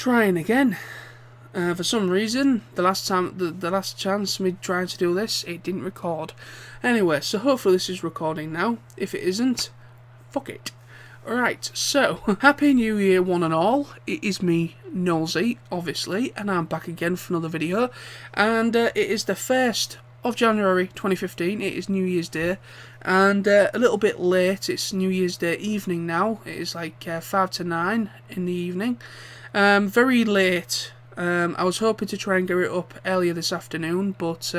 Trying again. For some reason, the last chance me trying to do this, it didn't record. Anyway, so hopefully this is recording now. If it isn't, fuck it. Right, so, Happy New Year one and all. It is me, Nosy, obviously, and I'm back again for another video. And it is the 1st of January 2015, it is New Year's Day. And a little bit late, it's New Year's Day evening now. It is like 5 to 9 in the evening. Very late. I was hoping to try and get it up earlier this afternoon, but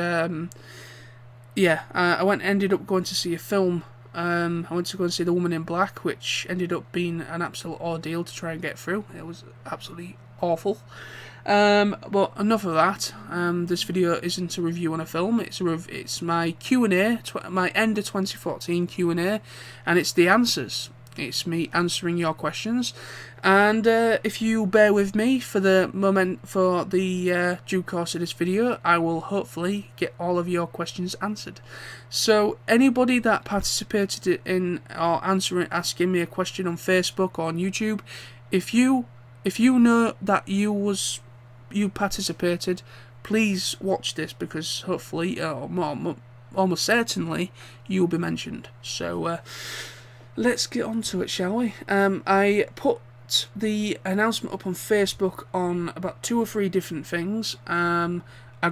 yeah, I ended up going to see a film. I went to go and see The Woman in Black, which ended up being an absolute ordeal to try and get through. It was absolutely awful. But enough of that. This video isn't a review on a film. It's my Q&A, my end of 2014 Q&A, and it's the answers. It's me answering your questions, and if you bear with me for the due course of this video, I will hopefully get all of your questions answered. So anybody that participated in or asking me a question on Facebook or on YouTube, if you know that you participated, please watch this, because hopefully, almost certainly, you'll be mentioned. So. Let's get on to it, shall we? I put the announcement up on Facebook on about 2 or 3 different things. I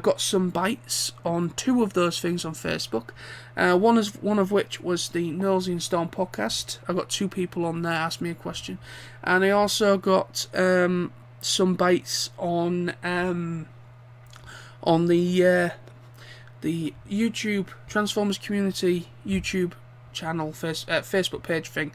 got some bites on 2 of those things on Facebook. One of which was the Nosy and Storm podcast. I got 2 people on there ask me a question, and I also got some bites on the YouTube Transformers Community YouTube channel Facebook page thing.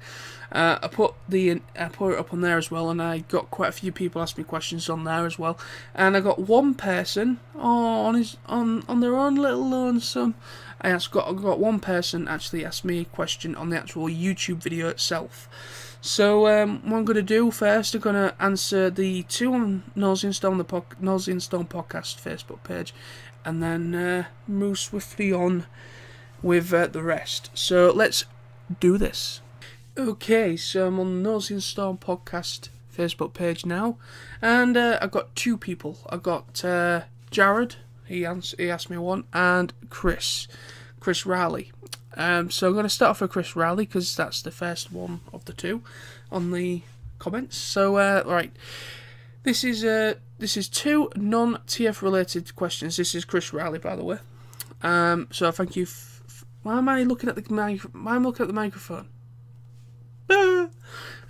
I put it up on there as well, and I got quite a few people ask me questions on there as well. And I got one person on their own little lonesome. I got one person actually asked me a question on the actual YouTube video itself. So what I'm going to do first, I'm going to answer the 2 on Nosy and Storm podcast Facebook page, and then move swiftly on with the rest. So let's do this. Okay, so I'm on the Nosy and Storm podcast Facebook page now, and I've got 2 people. I got Jared, he asked me one, and Chris Riley. So I'm going to start off with Chris Riley, because that's the first one of the 2 on the comments. So right, this is 2 non-TF related questions. This is Chris Riley, by the way. So thank you. Why am I looking at the microphone?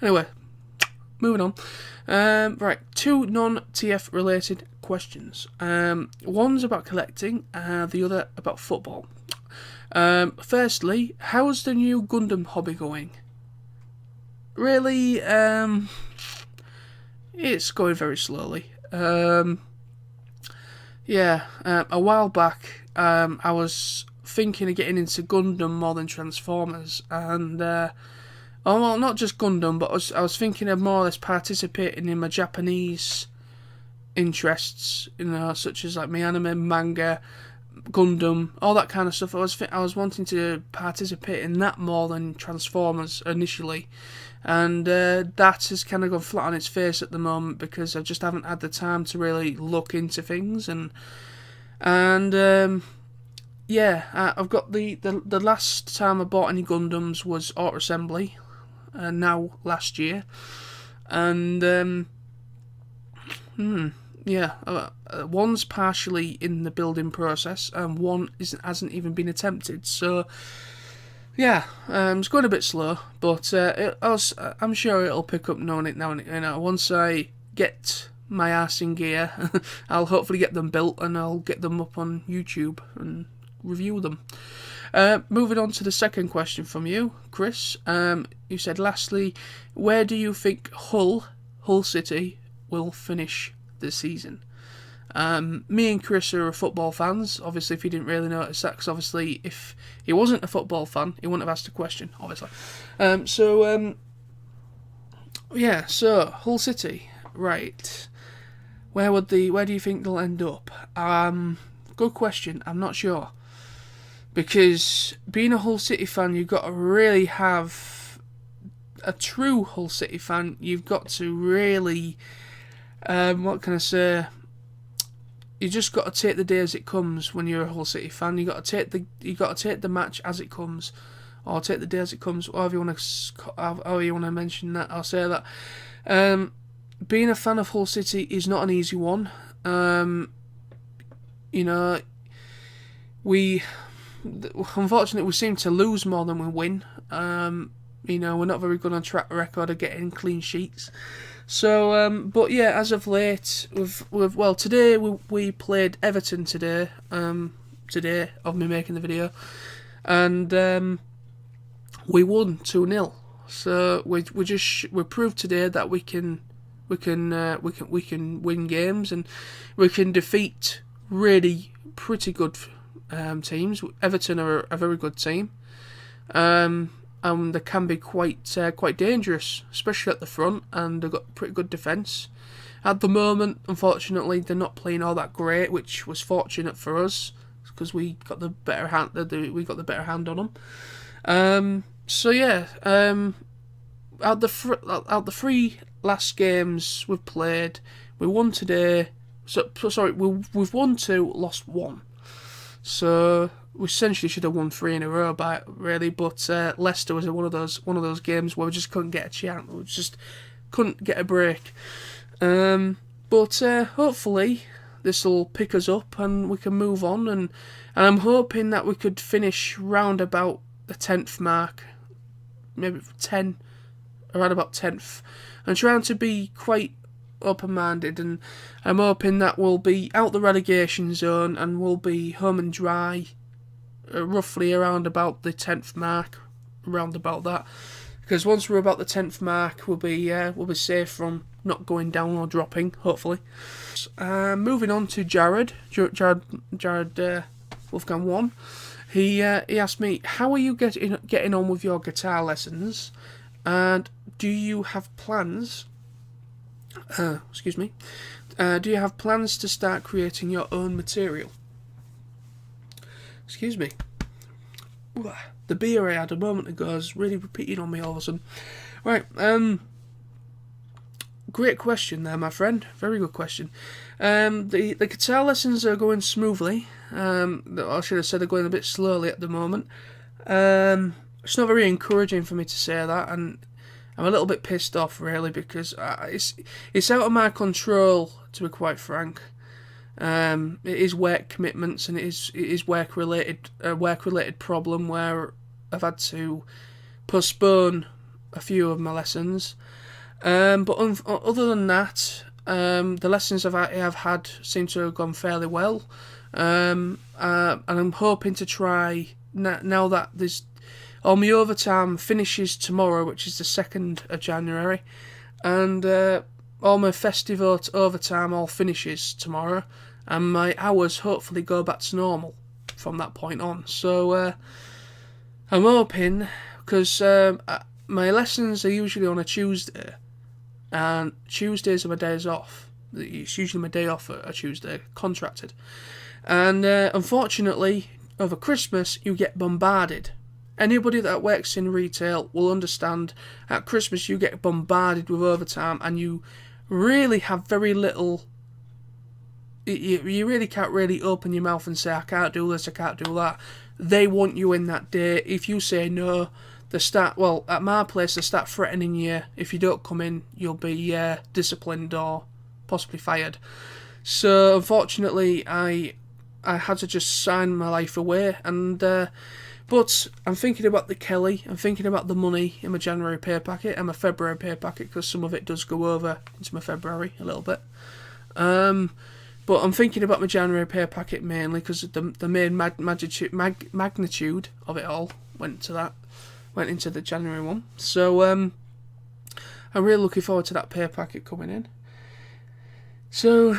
Anyway, moving on. Right, 2 non-TF related questions. One's about collecting, the other about football. Firstly, how's the new Gundam hobby going? Really, it's going very slowly. Yeah, a while back, I was thinking of getting into Gundam more than Transformers, and well, not just Gundam, but I was thinking of more or less participating in my Japanese interests, such as like my anime, manga, Gundam, all that kind of stuff. I was wanting to participate in that more than Transformers initially, and that has kind of gone flat on its face at the moment, because I just haven't had the time to really look into things, and yeah, I've got the last time I bought any Gundams was Auto Assembly, now last year, and yeah, one's partially in the building process, and one hasn't even been attempted. So yeah, it's going a bit slow, but I'm sure it'll pick up now and once I get my arse in gear. I'll hopefully get them built, and I'll get them up on YouTube and review them. Moving on to the second question from you, Chris. You said, lastly, where do you think Hull City will finish this season? Me and Chris are football fans, obviously, if you didn't really notice that, because obviously if he wasn't a football fan, he wouldn't have asked a question, obviously. Yeah, so Hull City, right. Where do you think they'll end up? Good question, I'm not sure. Because being a Hull City fan, you've got to really have a true Hull City fan. You've got to really What can I say? You just got to take the day as it comes when you're a Hull City fan. You got to take the match as it comes, or take the day as it comes. However you want to mention that, I'll say that. Being a fan of Hull City is not an easy one. You know, unfortunately we seem to lose more than we win. You know, we're not very good on track record of getting clean sheets. So, but yeah, as of late, today we played Everton today. Today of me making the video, and we won 2-0. So we proved today that we can win games, and we can defeat really pretty good teams. Everton are a very good team. And they can be quite dangerous, especially at the front, and they've got pretty good defence. At the moment, unfortunately, they're not playing all that great, which was fortunate for us because we got the better hand. We got the better hand on them. So yeah, out the 3 last games we've played, we won today. We've won 2, lost 1. So we essentially should have won 3 in a row, but Leicester was one of those games where we just couldn't get a chance. We just couldn't get a break. But hopefully this will pick us up and we can move on. And I'm hoping that we could finish round about the 10th mark, maybe around about 10th. I'm trying to be quite open-minded, and I'm hoping that we'll be out the relegation zone and we'll be home and dry roughly around about the 10th mark, around about that, because once we're about the 10th mark we'll be safe from not going down or dropping, hopefully. Moving on to Jared Wolfgang 1. He asked me, how are you getting on with your guitar lessons, and do you have plans do you have plans to start creating your own material? Excuse me. The beer I had a moment ago is really repeating on me all of a sudden. Right, great question there, my friend. Very good question. The guitar lessons are going smoothly. I should have said they're going a bit slowly at the moment. It's not very encouraging for me to say that, and I'm a little bit pissed off, really, because it's out of my control, to be quite frank. It is work commitments, and it is work related problem where I've had to postpone a few of my lessons. But other than that, the lessons I have had seem to have gone fairly well. And I'm hoping to try now that there's. My overtime finishes tomorrow, which is the 2nd of January, and all my festive overtime all finishes tomorrow, and my hours hopefully go back to normal from that point on. So I'm hoping, because my lessons are usually on a Tuesday, and Tuesdays are my days off. It's usually my day off a Tuesday, contracted. And unfortunately, over Christmas, you get bombarded. Anybody that works in retail will understand at Christmas you get bombarded with overtime, and you really have very little. You really can't really open your mouth and say, I can't do this, I can't do that. They want you in that day. If you say no, at my place, they start threatening you. If you don't come in, you'll be disciplined or possibly fired. So unfortunately, I had to just sign my life away, and. But I'm thinking about the Kelly, I'm thinking about the money in my January pay packet and my February pay packet, because some of it does go over into my February a little bit. But I'm thinking about my January pay packet mainly because the main magnitude of it all went into the January one. So I'm really looking forward to that pay packet coming in. So,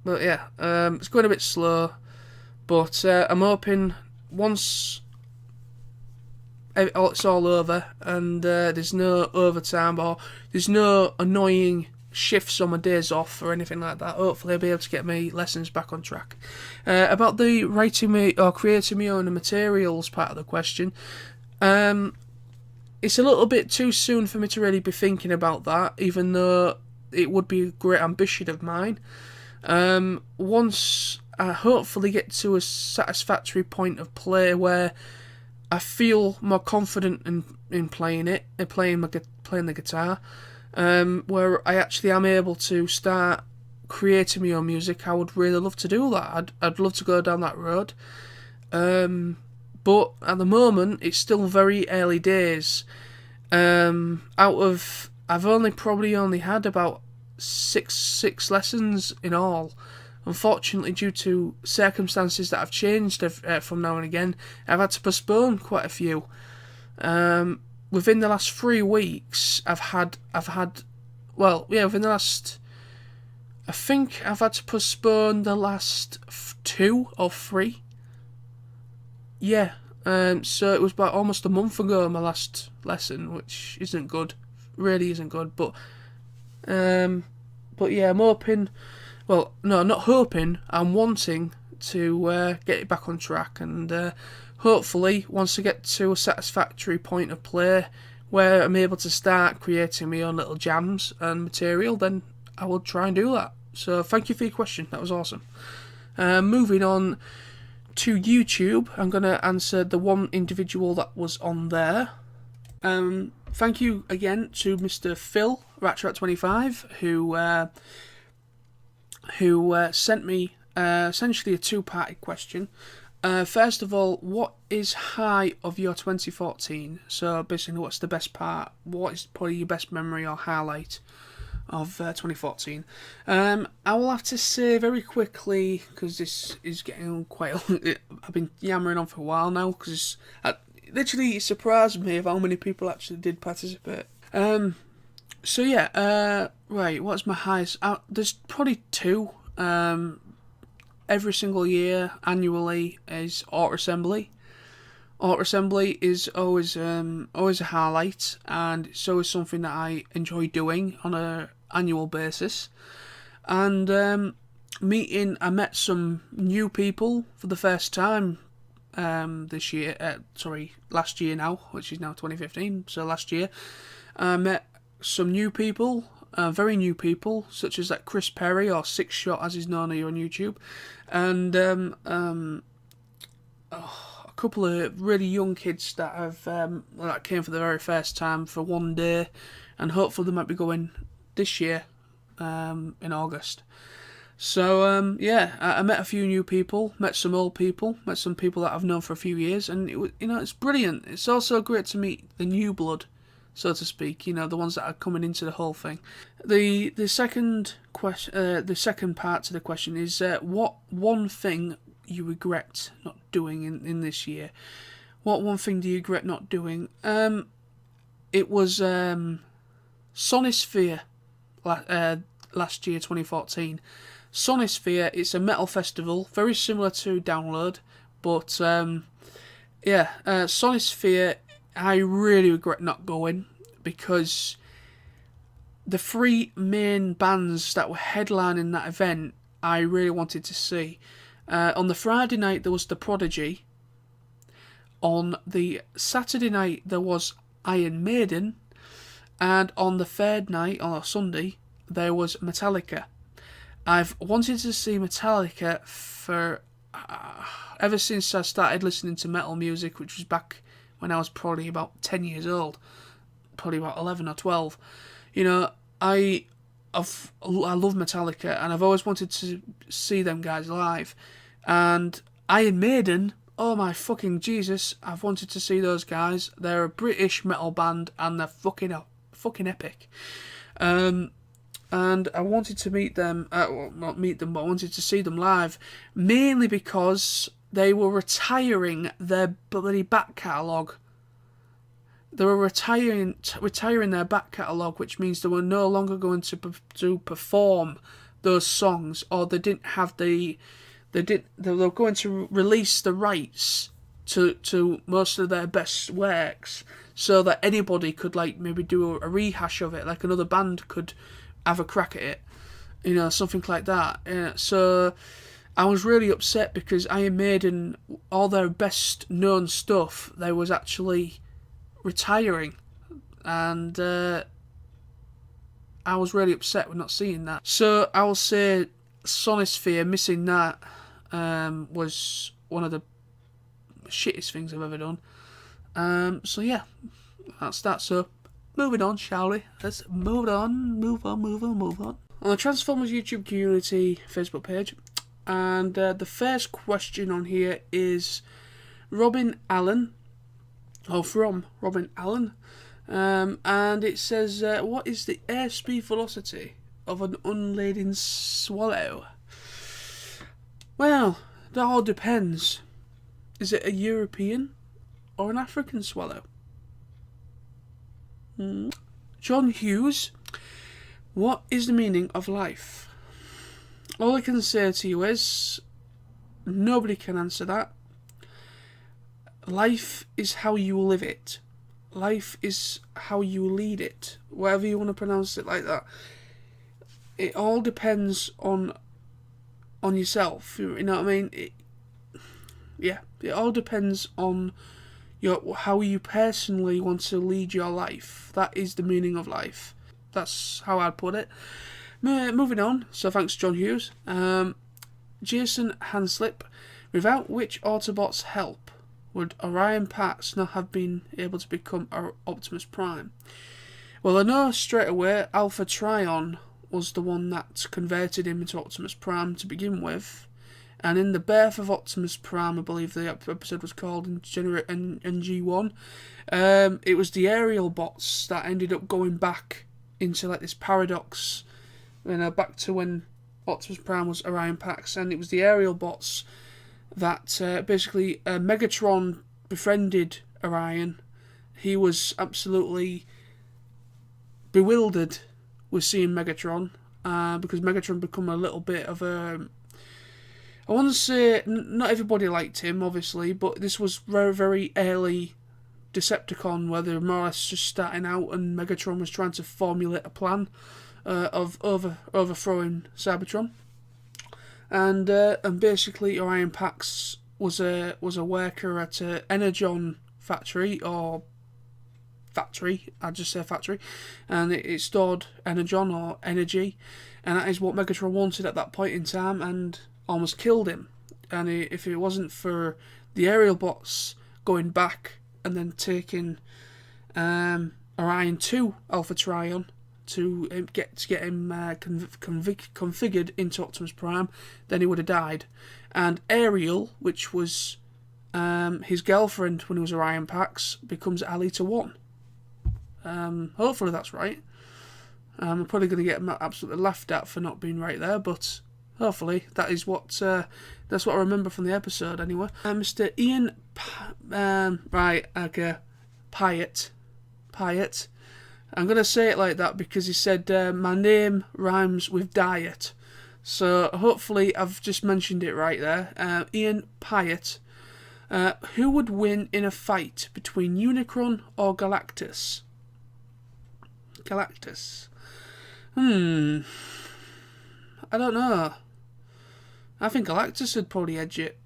but yeah, it's going a bit slow. But I'm hoping once it's all over and there's no overtime or there's no annoying shifts on my days off or anything like that, hopefully I'll be able to get my lessons back on track. About the writing me or creating my own materials part of the question, it's a little bit too soon for me to really be thinking about that, even though it would be a great ambition of mine. Once I hopefully get to a satisfactory point of play where I feel more confident in playing it, playing the guitar, where I actually am able to start creating my own music, I would really love to do that. I'd love to go down that road. But at the moment, it's still very early days. I've probably only had about six lessons in all. Unfortunately, due to circumstances that have changed from now and again, I've had to postpone quite a few. Within the last 3 weeks, within the last, I think I've had to postpone the last 2 or 3. Yeah, so it was about almost a month ago, my last lesson, which isn't good, really isn't good, but yeah, I'm hoping, well, no, not hoping, I'm wanting to get it back on track, and hopefully, once I get to a satisfactory point of play, where I'm able to start creating my own little jams and material, then I will try and do that. So thank you for your question, that was awesome. Moving on to YouTube, I'm going to answer the one individual that was on there. Thank you again to Mr. Phil Ratchet25, who sent me essentially a 2-parted question. First of all, what is high of your 2014? So basically, what's the best part? What is probably your best memory or highlight of 2014? I will have to say very quickly, because this is getting quite long. I've been yammering on for a while now, because literally it surprised me of how many people actually did participate. So yeah, right, what's my highest? There's probably 2. Every single year, annually, is Art Assembly. Art Assembly is always a highlight, and it's always something that I enjoy doing on an annual basis. And I met some new people for the first time last year now, which is now 2015, so last year. I met some new people, very new people, such as like Chris Perry, or Six Shot as he's known here on YouTube, and a couple of really young kids that that came for the very first time for one day, and hopefully they might be going this year in August. So yeah, I met a few new people, met some old people, met some people that I've known for a few years, and it's brilliant. It's also great to meet the new blood, so to speak, the ones that are coming into the whole thing. The second part to the question is, what one thing you regret not doing in this year? What one thing do you regret not doing? It was Sonisphere last year, 2014. Sonisphere, it's a metal festival, very similar to Download, but Sonisphere, I really regret not going, because the 3 main bands that were headlining that event, I really wanted to see. On the Friday night, there was The Prodigy. On the Saturday night, there was Iron Maiden. And on the third night, on a Sunday, there was Metallica. I've wanted to see Metallica for ever since I started listening to metal music, which was back when I was probably about 10 years old, probably about 11 or 12. I love Metallica, and I've always wanted to see them guys live. And Iron Maiden, oh my fucking Jesus, I've wanted to see those guys. They're a British metal band, and they're fucking epic. And I wanted to meet them, not meet them, but I wanted to see them live, mainly because they were retiring their bloody back catalogue. They were retiring their back catalogue, which means they were no longer going to perform those songs, or they were going to release the rights to most of their best works, so that anybody could maybe do a rehash of it, like another band could have a crack at it, something like that. So I was really upset, because Iron Maiden, all their best known stuff, they was actually retiring. and I was really upset with not seeing that. So I will say Sonisphere, missing that was one of the shittest things I've ever done. So yeah, that's that. So moving on, shall we? Let's move on. On the Transformers YouTube community Facebook page, and the first question on here is Robin Allen, or from Robin Allen, and it says, what is the airspeed velocity of an unladen swallow? Well, that all depends. Is it a European or an African swallow? John Hughes, what is the meaning of life? All I can say to you is, nobody can answer that. Life is how you live it. Life is how you lead it. Whatever you want to pronounce it like that. It all depends on yourself. You know what I mean? It all depends on how you personally want to lead your life. That is the meaning of life. That's how I'd put it. Moving on. So thanks, John Hughes. Jason Hanslip. Without which Autobots' help would Orion Pax not have been able to become Optimus Prime? Well, I know straight away Alpha Trion was the one that converted him into Optimus Prime to begin with. And in the birth of Optimus Prime, I believe the episode was called in G1, it was the aerial bots that ended up going back into like this paradox, back to when Optimus Prime was Orion Pax, and it was the aerial bots that basically Megatron befriended Orion. He was absolutely bewildered with seeing Megatron, because Megatron become a little bit of a... I want to say, not everybody liked him, obviously, but this was very, very early Decepticon, where they were more or less just starting out, and Megatron was trying to formulate a plan of overthrowing Cybertron. And basically Orion Pax was a worker at a Energon factory, I'd just say factory, and it stored Energon or energy, and that is what Megatron wanted at that point in time, and almost killed him. And if it wasn't for the aerial bots going back and then taking Orion to Alpha Trion to get him configured into Optimus Prime, then he would have died. And Ariel, which was his girlfriend when he was Orion Pax, becomes Alita 1. Hopefully that's right. I'm probably going to get absolutely laughed at for not being right there, but hopefully that is what that's what I remember from the episode anyway. Mr. Ian Pyatt. I'm going to say it like that because he said my name rhymes with diet. So hopefully I've just mentioned it right there. Ian Pyatt. Who would win in a fight between Unicron or Galactus? Galactus. I don't know. I think Galactus would probably edge it.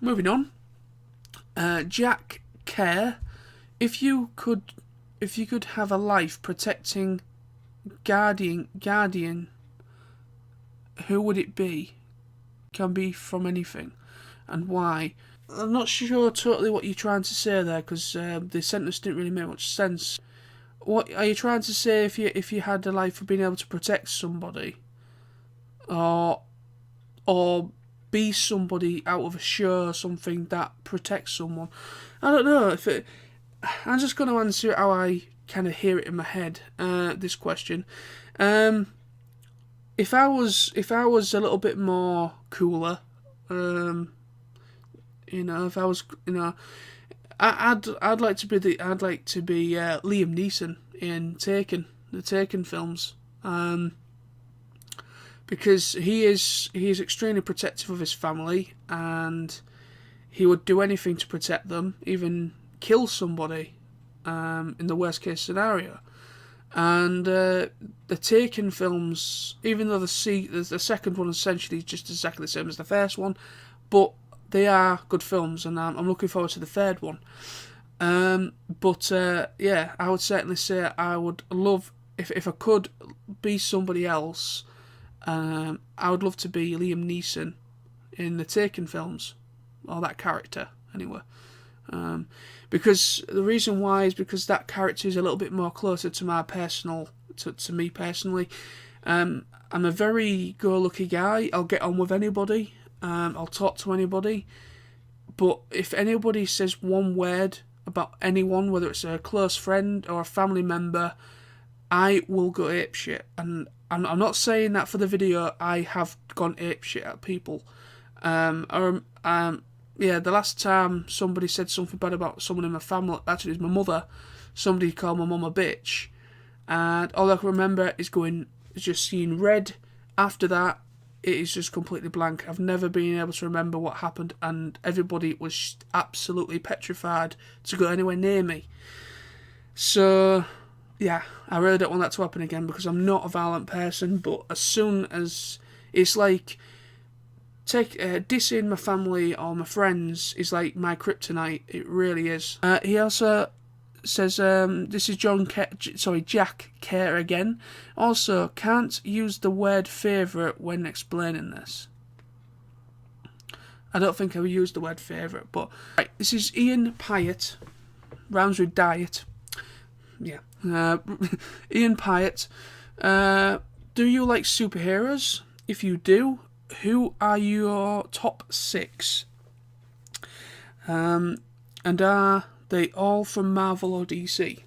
Moving on. Jack Kerr. If you could have a life protecting guardian, who would it be? Can be from anything, and why? I'm not sure totally what you're trying to say there, because the sentence didn't really make much sense. What are you trying to say? If you had a life for being able to protect somebody, or be somebody out of a show or something that protects someone? I don't know if it. I'm just going to answer how I kind of hear it in my head. This question, if I was a little bit more cooler, if I was, I'd like to be Liam Neeson in Taken, the Taken films, because he is extremely protective of his family, and he would do anything to protect them, even kill somebody in the worst case scenario. And the Taken films, even though the second one essentially is just exactly the same as the first one, but they are good films, and I'm looking forward to the third one. Yeah, I would certainly say I would love, if I could be somebody else, I would love to be Liam Neeson in the Taken films, or that character anyway. Because the reason why is because that character is a little bit more closer to my personal, to me personally. I'm a very go-lucky guy. I'll get on with anybody. I'll talk to anybody. But if anybody says one word about anyone, whether it's a close friend or a family member, I will go apeshit. And I'm not saying that for the video. I have gone apeshit at people. Yeah, the last time somebody said something bad about someone in my family, actually it was my mother, somebody called my mum a bitch. And all I can remember is just seeing red. After that, it is just completely blank. I've never been able to remember what happened, and everybody was absolutely petrified to go anywhere near me. So, yeah, I really don't want that to happen again, because I'm not a violent person, but as soon as it's like, dissing my family or my friends is like my kryptonite. It really is. He also says, this is Jack Kerr again. Also, can't use the word favourite when explaining this. I don't think I would use the word favourite, but... Right, this is Ian Pyatt. Rhymes with diet. Yeah. Ian Pyatt. Do you like superheroes? If you do, who are your top 6? And are they all from Marvel or DC?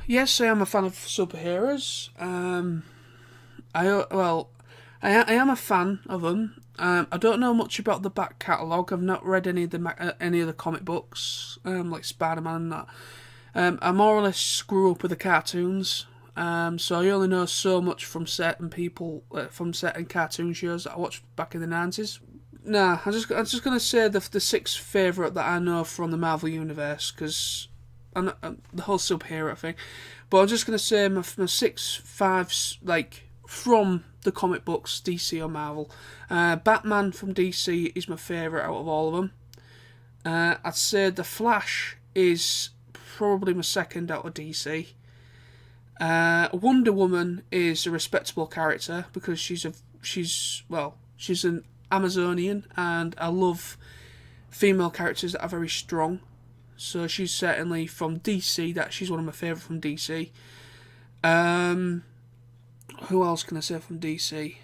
Yes, I am a fan of superheroes. I am a fan of them. I don't know much about the back catalogue. I've not read any of the comic books, like Spider-Man and that. I more or less grew up with the cartoons. So I only know so much from certain people, from certain cartoon shows that I watched back in the 90s. Nah, I'm just gonna say the 6th favourite that I know from the Marvel Universe, because I'm the whole superhero thing. But I'm just gonna say my 5 like from the comic books, DC or Marvel. Batman from DC is my favourite out of all of them. I'd say the Flash is probably my 2nd out of DC. Wonder Woman is a respectable character because she's an Amazonian, and I love female characters that are very strong. So she's certainly from DC. She's one of my favourite from DC. Who else can I say from DC?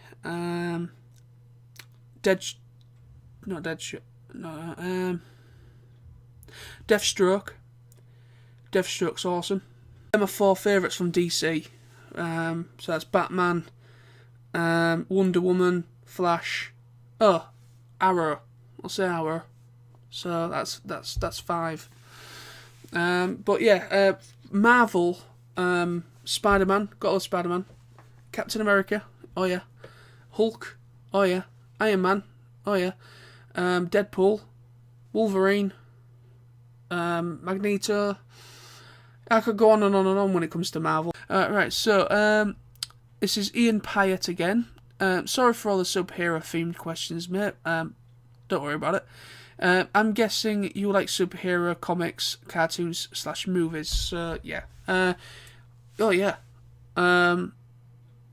Deathstroke. Deathstroke's awesome. They're my 4 favourites from DC. So that's Batman, Wonder Woman, Flash. Oh, Arrow. I'll say Arrow. So that's 5. But yeah, Marvel, Spider-Man. Got to love Spider-Man. Captain America. Oh yeah. Hulk. Oh yeah. Iron Man. Oh yeah. Deadpool. Wolverine. Magneto. I could go on and on and on when it comes to Marvel. Right, so this is Ian Pyatt again. Sorry for all the superhero-themed questions, mate. Don't worry about it. I'm guessing you like superhero comics, cartoons / movies. So yeah. Oh yeah.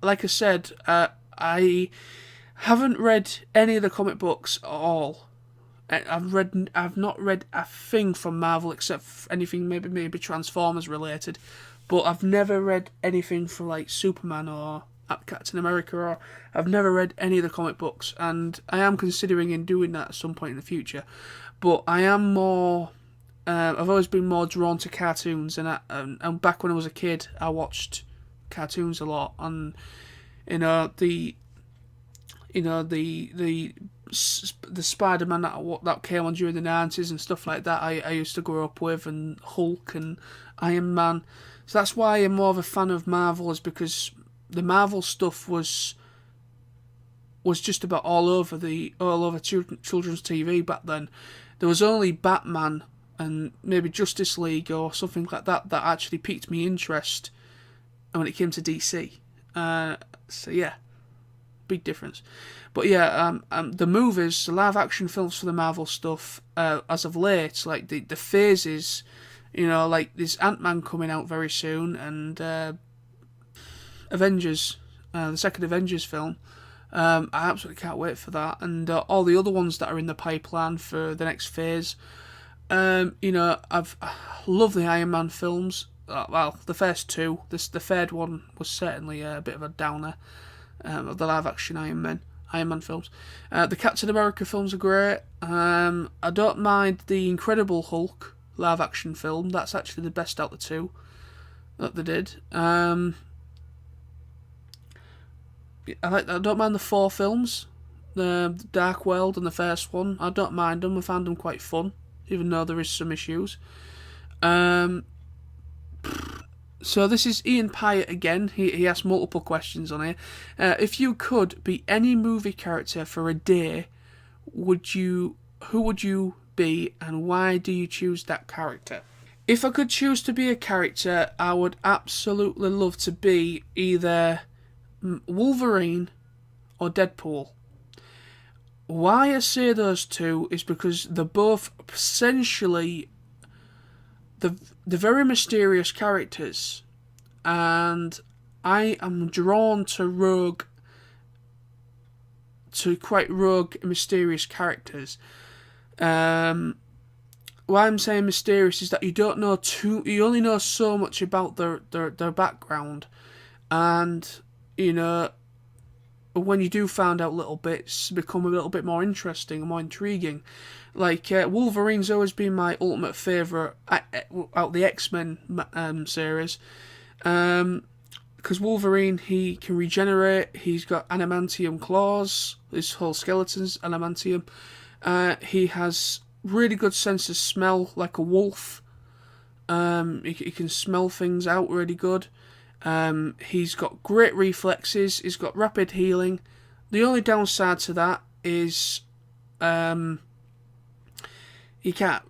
Like I said, I haven't read any of the comic books at all. I've not read a thing from Marvel except anything maybe Transformers related, but I've never read anything from like Superman or Captain America, or I've never read any of the comic books, and I am considering in doing that at some point in the future. But I am more. I've always been more drawn to cartoons, and back when I was a kid, I watched cartoons a lot, and the Spider-Man that came on during the 90s and stuff like that, I used to grow up with, and Hulk and Iron Man. So that's why I'm more of a fan of Marvel, is because the Marvel stuff was just about all over children's TV back then. There was only Batman and maybe Justice League or something like that actually piqued me interest when it came to DC. So yeah. big difference. But yeah, the movies, the live action films for the Marvel stuff, as of late, like the phases, you know, like there's Ant-Man coming out very soon, and Avengers, the second Avengers film. I absolutely can't wait for that, and all the other ones that are in the pipeline for the next phase. You know, I love the Iron Man films. Well, the first two. The third one was certainly a bit of a downer of the live action Iron Man films. The Captain America films are great. I don't mind the Incredible Hulk live action film. That's actually the best out of the two that they did. I don't mind the 4 films, the Dark World and the first one. I don't mind them. I found them quite fun, even though there is some issues. So this is Ian Pyatt again. He asked multiple questions on here. If you could be any movie character for a day, who would you be, and why do you choose that character? If I could choose to be a character, I would absolutely love to be either Wolverine or Deadpool. Why I say those two is because they're both essentially the very mysterious characters, and I am drawn to quite rogue, mysterious characters. Why I'm saying mysterious is that you only know so much about their background, and you know, when you do find out little bits, become a little bit more interesting and more intriguing. Like, Wolverine's always been my ultimate favourite out the X-Men series. Because Wolverine, he can regenerate, he's got adamantium claws, his whole skeleton's adamantium. He has really good sense of smell, like a wolf. He can smell things out really good. He's got great reflexes, he's got rapid healing. The only downside to that is he can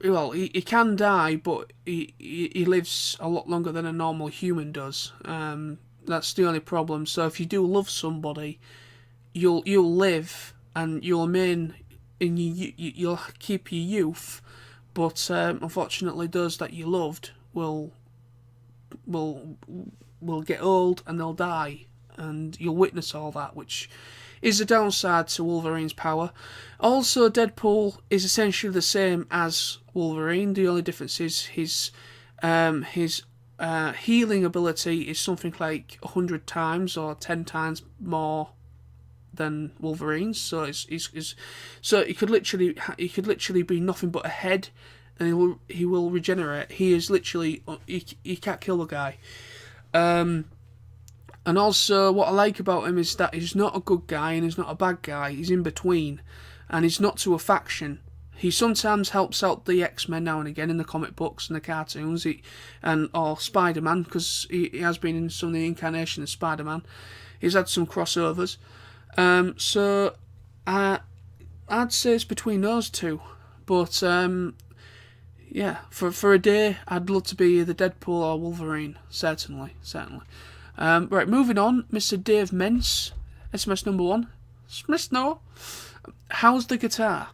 die, but he lives a lot longer than a normal human does. That's the only problem. So if you do love somebody, you'll live and you'll remain you'll keep your youth, but unfortunately those that you loved will get old and they'll die, and you'll witness all that, which is a downside to Wolverine's power. Also, Deadpool is essentially the same as Wolverine. The only difference is his healing ability is something like 100 times or 10 times more than Wolverine's. So so he could literally be nothing but a head, and he will regenerate. He is literally he can't kill the guy. And also, what I like about him is that he's not a good guy and he's not a bad guy. He's in between, and he's not to a faction. He sometimes helps out the X-Men now and again in the comic books and the cartoons, or Spider-Man, because he has been in some of the incarnations of Spider-Man. He's had some crossovers. So I'd say it's between those two. But yeah, for a day, I'd love to be either Deadpool or Wolverine. Certainly. Right, moving on. Mr. Dave Mence, SMS number 1. Smith, no. How's the guitar?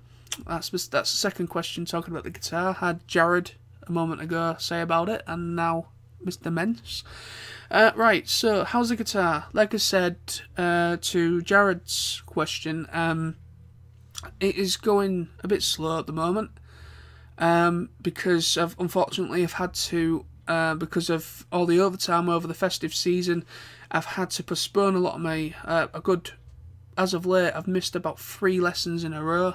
That's the second question talking about the guitar. Had Jared a moment ago say about it, and now Mr. Mence. Right, so how's the guitar? Like I said to Jared's question, it is going a bit slow at the moment. Because I've had to, because of all the overtime over the festive season, I've had to postpone a lot of my, as of late, I've missed about 3 lessons in a row.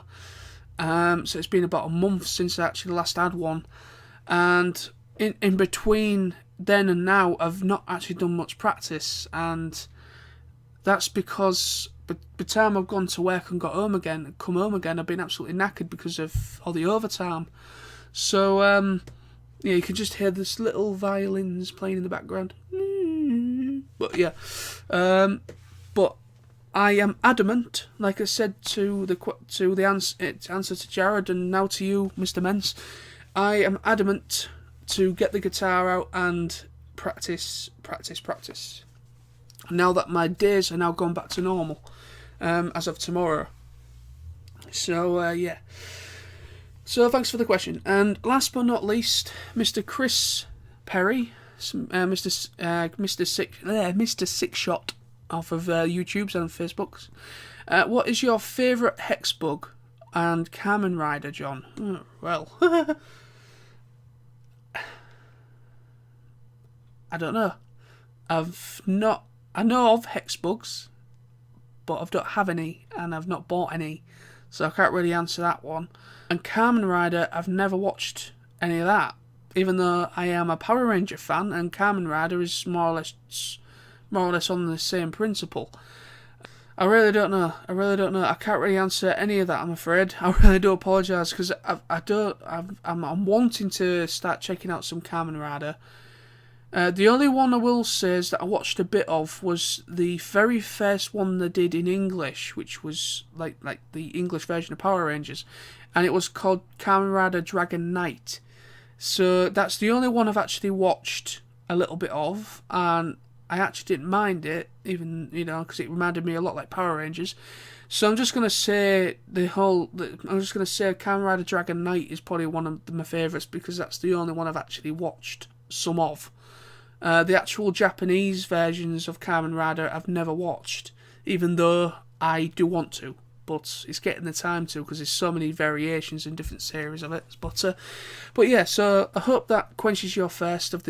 So it's been about a month since I actually last had one. And in between then and now, I've not actually done much practice. And that's because by the time I've gone to work and come home again, I've been absolutely knackered because of all the overtime. So, yeah, you can just hear this little violins playing in the background. But yeah, but I am adamant, like I said to the answer to Jared, and now to you, Mr. Mence. I am adamant to get the guitar out and practice. Now that my days are now gone back to normal, as of tomorrow. So, yeah. So, thanks for the question. And last but not least, Mr. Chris Perry, Mr. Six Shot off of YouTube's and Facebook's. What is your favourite Hexbug and Kamen Rider, John? Oh, well, I don't know. I know of Hexbugs, but I don't have any, and I've not bought any, so I can't really answer that one. And Kamen Rider, I've never watched any of that, even though I am a Power Ranger fan, and Kamen Rider is more or less on the same principle. I really don't know. I can't really answer any of that, I'm afraid. I really do apologise, because I'm wanting to start checking out some Kamen Rider. The only one I will say is that I watched a bit of was the very first one they did in English, which was like the English version of Power Rangers, and it was called Kamen Rider Dragon Knight. So that's the only one I've actually watched a little bit of, and I actually didn't mind it, even, because it reminded me a lot like Power Rangers. So I'm just gonna say Kamen Rider Dragon Knight is probably one of my favourites, because that's the only one I've actually watched some of. The actual Japanese versions of Kamen Rider I've never watched, even though I do want to. But it's getting the time to, because there's so many variations in different series of it. But yeah, so I hope that quenches your thirst of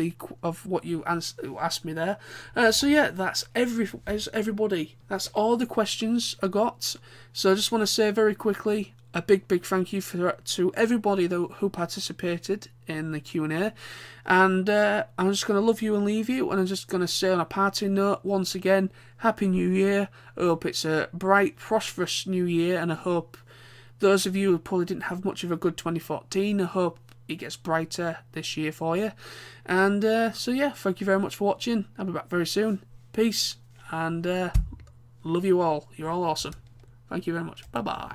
what you asked me there. So yeah, that's everybody. That's all the questions I got. So I just want to say very quickly a big thank you to everybody who participated in the Q&A. And I'm just going to love you and leave you, and I'm just going to say on a parting note, once again, Happy New Year. I hope it's a bright, prosperous New Year, and I hope those of you who probably didn't have much of a good 2014, I hope it gets brighter this year for you. And so yeah, thank you very much for watching. I'll be back very soon. Peace, and love you all. You're all awesome. Thank you very much. Bye-bye.